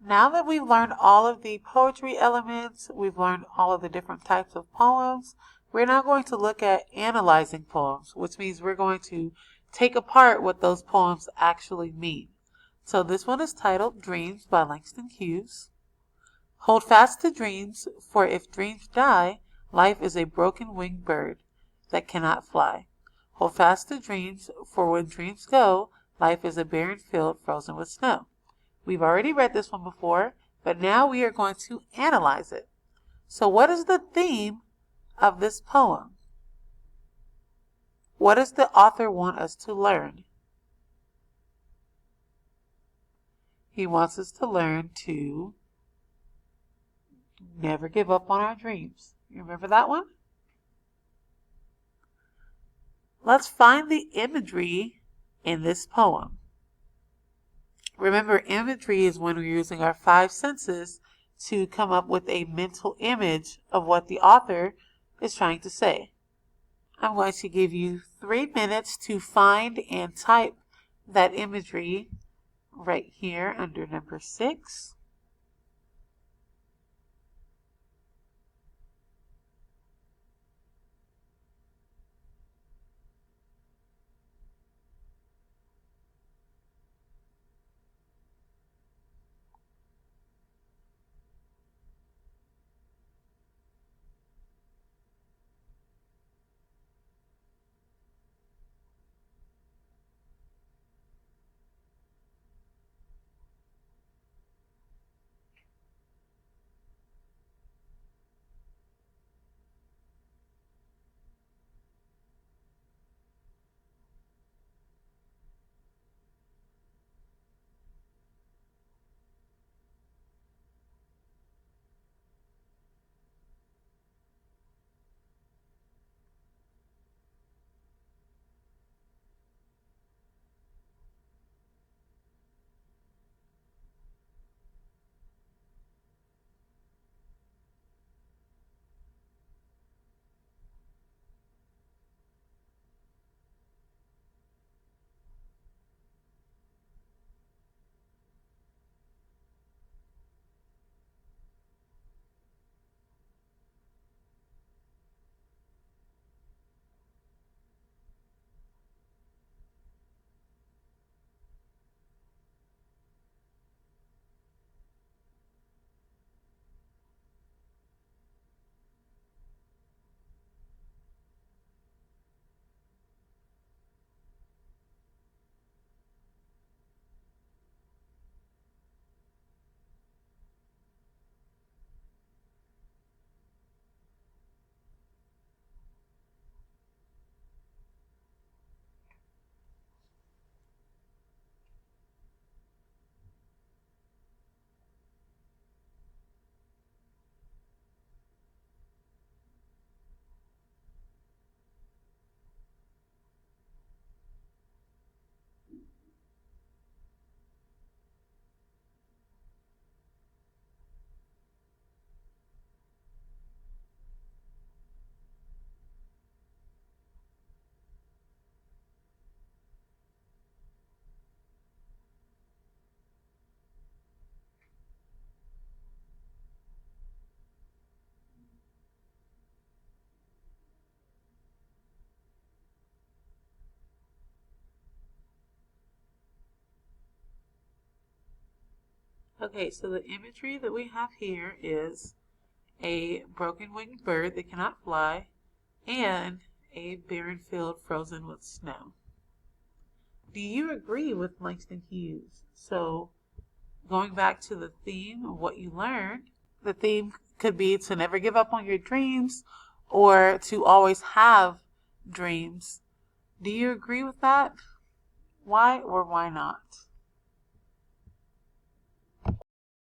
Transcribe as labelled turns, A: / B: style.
A: Now that we've learned all of the poetry elements, we've learned all of the different types of poems, we're now going to look at analyzing poems, which means we're going to take apart what those poems actually mean. So this one is titled Dreams by Langston Hughes. Hold fast to dreams, for if dreams die, life is a broken-winged bird that cannot fly. Hold fast to dreams, for when dreams go, life is a barren field frozen with snow. We've already read this one before, but now we are going to analyze it. So what is the theme of this poem? What does the author want us to learn? He wants us to learn to never give up on our dreams. You remember that one? Let's find the imagery in this poem. Remember, imagery is when we're using our five senses to come up with a mental image of what the author is trying to say. I'm going to give you 3 minutes to find and type that imagery right here under number 6. Okay, so the imagery that we have here is a broken-winged bird that cannot fly and a barren field frozen with snow. Do you agree with Langston Hughes? So going back to the theme of what you learned, the theme could be to never give up on your dreams or to always have dreams. Do you agree with that? Why or why not?